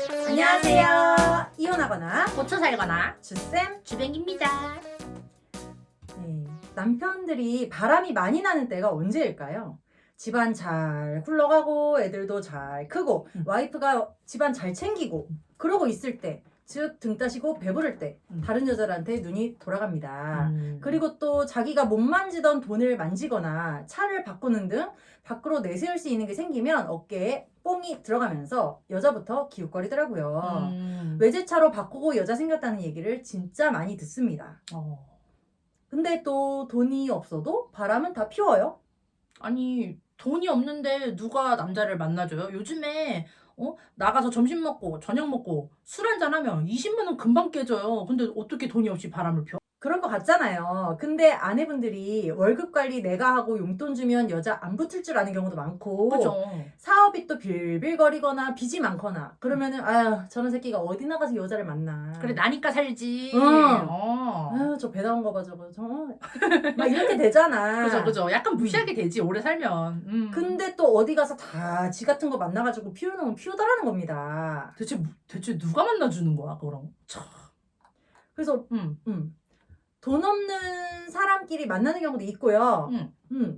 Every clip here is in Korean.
안녕하세요. 이혼하거나 고쳐 살거나 주쌤. 주뱅입니다. 네, 남편들이 바람이 많이 나는 때가 언제일까요? 집안 잘 굴러가고 애들도 잘 크고 와이프가 집안 잘 챙기고 그러고 있을 때, 즉 등 따시고 배부를 때 다른 여자들한테 눈이 돌아갑니다. 그리고 또 자기가 못 만지던 돈을 만지거나 차를 바꾸는 등 밖으로 내세울 수 있는 게 생기면 어깨에 뽕이 들어가면서 여자부터 기웃거리더라고요. 외제차로 바꾸고 여자 생겼다는 얘기를 진짜 많이 듣습니다. 근데 또 돈이 없어도 바람은 다 피워요. 아니 돈이 없는데 누가 남자를 만나줘요? 요즘에 나가서 점심 먹고 저녁 먹고 술 한잔 하면 20만 원 금방 깨져요. 근데 어떻게 돈이 없이 바람을 펴? 그럴 것 같잖아요. 근데 아내분들이 월급 관리 내가 하고 용돈 주면 여자 안 붙을 줄 아는 경우도 많고, 그죠? 사업이 또 빌빌거리거나 빚이 많거나 그러면은 아유 저런 새끼가 어디 나가서 여자를 만나. 그래 나니까 살지. 아유 저 배 나온 거 봐 저거 막 이렇게 되잖아. 그죠. 약간 무시하게 되지 오래 살면. 근데 또 어디 가서 다 지 같은 거 만나가지고 피우는 건 피우다라는 겁니다. 대체 누가 만나주는 거야 그럼? 참. 그래서 돈 없는 사람끼리 만나는 경우도 있고요.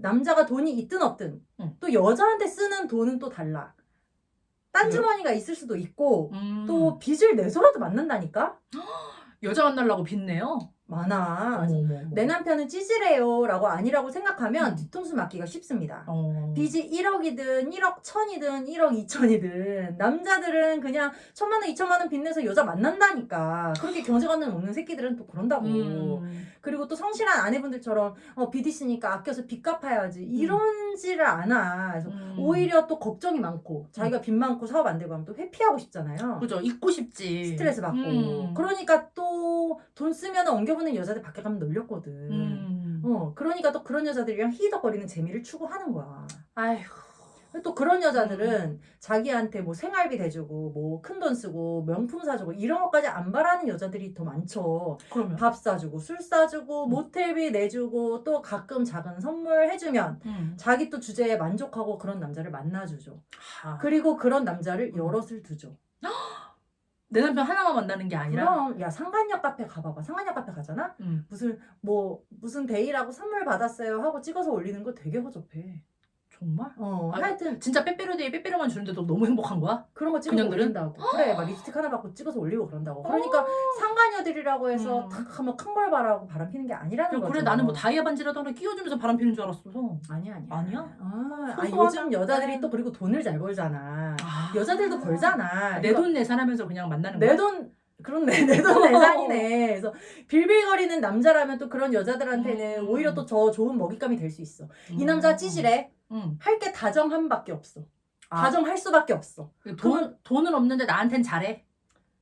남자가 돈이 있든 없든 또 여자한테 쓰는 돈은 또 달라. 딴 주머니가 있을 수도 있고 또 빚을 내서라도 만난다니까? 여자 만나려고 빚내요? 많아. 어머. 내 남편은 찌질해요 라고 아니라고 생각하면 뒤통수 맞기가 쉽습니다. 빚이 1억이든 1억 1000이든 1억 2000이든 남자들은 그냥 1000만 원 2000만 원 빚내서 여자 만난다니까. 그렇게 경제관념 없는 새끼들은 또 그런다고. 그리고 또 성실한 아내분들처럼 빚 있으니까 아껴서 빚 갚아야지 이런지를 않아. 그래서 오히려 또 걱정이 많고 자기가 빚 많고 사업 안 되고 하면 또 회피하고 싶잖아요. 그죠. 잊고 싶지. 스트레스 받고. 그러니까 또 돈 쓰면 옮겨보는 여자들 밖에 가면 널렸거든. 그러니까 또 그런 여자들이랑 히덕거리는 재미를 추구하는 거야. 아휴. 또 그런 여자들은 자기한테 뭐 생활비 대주고 뭐 큰돈 쓰고 명품 사주고 이런 것까지 안 바라는 여자들이 더 많죠. 그러면 밥 사주고 술 사주고 모텔비 내주고 또 가끔 작은 선물 해주면 자기 또 주제에 만족하고 그런 남자를 만나주죠. 그리고 그런 남자를 여럿을 두죠. 내 남편 하나만 만나는 게 아니라? 그럼 야 상간역 카페 가봐봐. 상간역 카페 가잖아? 무슨 데이라고 선물 받았어요 하고 찍어서 올리는 거 되게 허접해. 정말? 하여튼 진짜 빼빼로데이 빼빼로만 주는데도 너무 행복한 거야? 그런 거 찍어서 그년들은? 올린다고. 그래 막 립스틱 하나 받고 찍어서 올리고 그런다고. 그러니까 상간녀들이라고 해서 탁 큰 걸 바라고 바람 피는 게 아니라는 거죠. 그래 나는 뭐 다이아 반지라도 하나 끼워주면서 바람 피는 줄 알았어. 아니야. 소소하다. 요즘 여자들이 또 그리고 돈을 잘 벌잖아. 여자들도 벌잖아. 내 돈 내산하면서 그냥 만나는 거야? 내 돈 그렇네. 내 돈 내산이네. 그래서 빌빌거리는 남자라면 또 그런 여자들한테는 오히려 또 더 좋은 먹잇감이 될 수 있어. 이 남자 찌질해. 할 게 다정함밖에 없어. 다정할 수밖에 없어. 돈은 없는데 나한텐 잘해?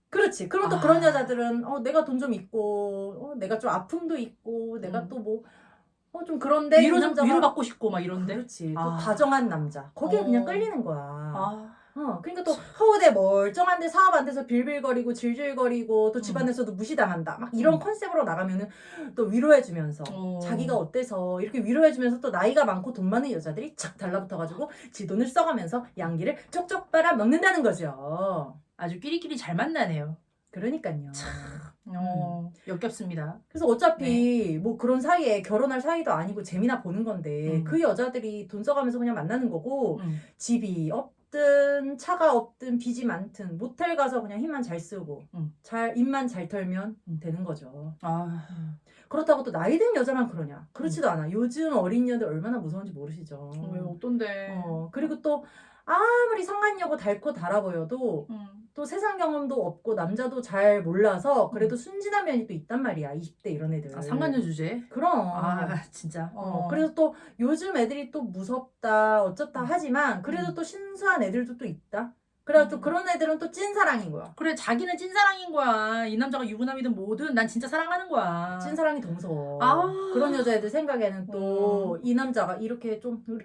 그렇지. 그리고 또 그런 여자들은 내가 돈 좀 있고 내가 좀 아픔도 있고 내가 또 뭐 좀 그런데 위로받고 싶고 막 이런데. 그렇지. 또 다정한 남자. 거기에 그냥 끌리는 거야. 그러니까 또 허우대 멀쩡한데 사업 안 돼서 빌빌거리고 질질거리고 또 집안에서도 무시당한다. 막 이런 컨셉으로 나가면은 또 위로해주면서 자기가 어때서 이렇게 위로해주면서 또 나이가 많고 돈 많은 여자들이 착 달라붙어가지고 지 돈을 써가면서 양기를 쪽쪽 빨아 먹는다는 거죠. 아주 끼리끼리 잘 만나네요. 그러니까요. 역겹습니다. 그래서 어차피 뭐 그런 사이에 결혼할 사이도 아니고 재미나 보는 건데 그 여자들이 돈 써가면서 그냥 만나는 거고 집이 없든 차가 없든 빚이 많든 모텔 가서 그냥 힘만 잘 쓰고 입만 잘 털면 되는 거죠. 그렇다고 또 나이 든 여자만 그러냐? 그렇지도 않아. 요즘 어린이들 얼마나 무서운지 모르시죠. 왜 어떤데? 그리고 또 아무리 상간녀고 닳고 달아 보여도 또 세상 경험도 없고 남자도 잘 몰라서 그래도 순진한 면이 또 있단 말이야. 20대 이런 애들. 상간녀 주제? 그럼. 진짜. 그래서 또 요즘 애들이 또 무섭다 어쩌다 하지만 그래도 또 순수한 애들도 또 있다. 그래가지고 그런 애들은 또 찐사랑인 거야. 그래 자기는 찐사랑인 거야. 이 남자가 유부남이든 뭐든 난 진짜 사랑하는 거야. 찐사랑이 더 무서워. 그런 여자애들 생각에는 또 이 남자가 이렇게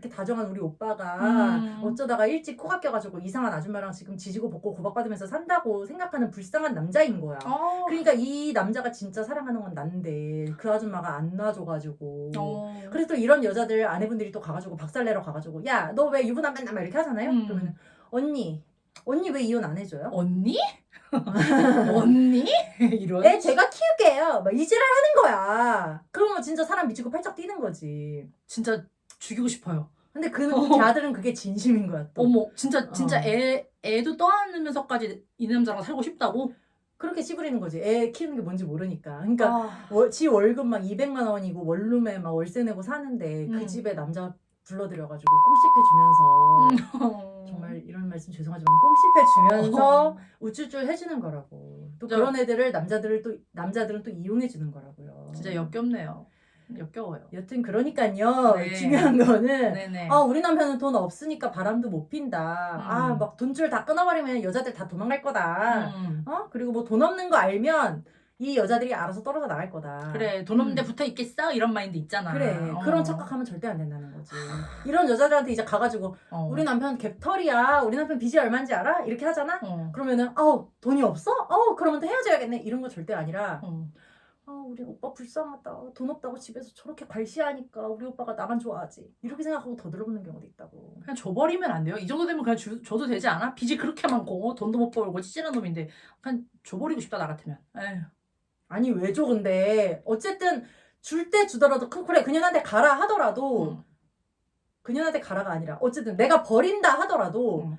다정한 우리 오빠가 어쩌다가 일찍 코가 껴가지고 이상한 아줌마랑 지금 지지고 볶고 구박받으면서 산다고 생각하는 불쌍한 남자인 거야. 그러니까 이 남자가 진짜 사랑하는 건 난데 그 아줌마가 안 놔줘가지고 그래서 또 이런 여자들 아내분들이 또 가가지고 박살내러 가가지고 야 너 왜 유부남 만나 막 이렇게 하잖아요. 그러면 언니 언니 왜 이혼 안 해줘요? 언니? 언니? 이런. 애 제가 키울게요. 막 이지랄 하는 거야. 그러면 진짜 사람 미치고 팔짝 뛰는 거지. 진짜 죽이고 싶어요. 근데 걔 아들은 그게 진심인 거야 또. 어머, 진짜 어. 애도 떠안으면서까지 이 남자랑 살고 싶다고? 그렇게 씨부리는 거지. 애 키우는 게 뭔지 모르니까. 그러니까 아, 지 월급 막 200만 원이고 원룸에 막 월세 내고 사는데 그 음. 집에 남자 불러들여가지고 꽁씹해 주면서 정말 이런 말씀 죄송하지만 꽁씹해 주면서 우쭈쭈 해주는 거라고. 또 진짜- 그런 애들을 남자들은 또 이용해 주는 거라고요. 진짜 역겹네요. 역겨워요. 여튼 그러니까요. 네. 중요한 거는 네네. 우리 남편은 돈 없으니까 바람도 못 핀다. 막 돈줄 다 끊어버리면 여자들 다 도망갈 거다. 그리고 뭐 돈 없는 거 알면 이 여자들이 알아서 떨어져 나갈 거다. 그래, 돈 없는데 붙어 있겠어? 이런 마인드 있잖아. 그래. 그런 착각하면 절대 안 된다는 거지. 이런 여자들한테 이제 가가지고 우리 남편 갭털이야. 우리 남편 빚이 얼마인지 알아? 이렇게 하잖아? 그러면은 돈이 없어? 그러면 또 헤어져야겠네. 이런 거 절대 아니라 우리 오빠 불쌍하다. 돈 없다고 집에서 저렇게 괄시하니까 우리 오빠가 나만 좋아하지. 이렇게 생각하고 더 들어보는 경우도 있다고. 그냥 줘버리면 안 돼요? 이 정도 되면 그냥 줘도 되지 않아? 빚이 그렇게 많고 돈도 못 벌고 찌질한 놈인데 그냥 줘버리고 싶다 나 같으면. 에휴. 아니 왜 줘 근데. 어쨌든 줄 때 주더라도 그래 그년한테 가라 하더라도 그년한테 가라가 아니라 어쨌든 내가 버린다 하더라도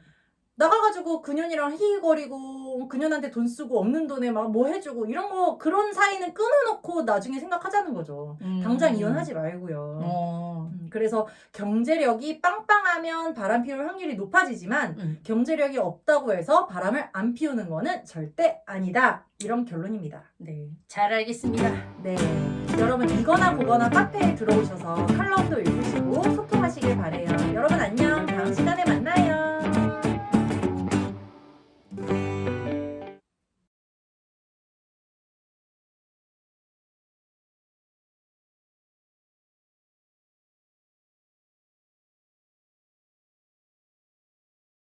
나가가지고 그년이랑 히히거리고 그년한테 돈 쓰고 없는 돈에 막 뭐 해주고 이런 거 그런 사이는 끊어놓고 나중에 생각하자는 거죠. 당장 이혼하지 말고요. 그래서 경제력이 빵빵하면 바람 피울 확률이 높아지지만 경제력이 없다고 해서 바람을 안 피우는 거는 절대 아니다. 이런 결론입니다. 네, 잘 알겠습니다. 네, 여러분 이거나 그거나 카페에 들어오셔서 칼럼도 읽으시고 소통하시길 바래요. 여러분 안녕. 다음 시간에 만나요.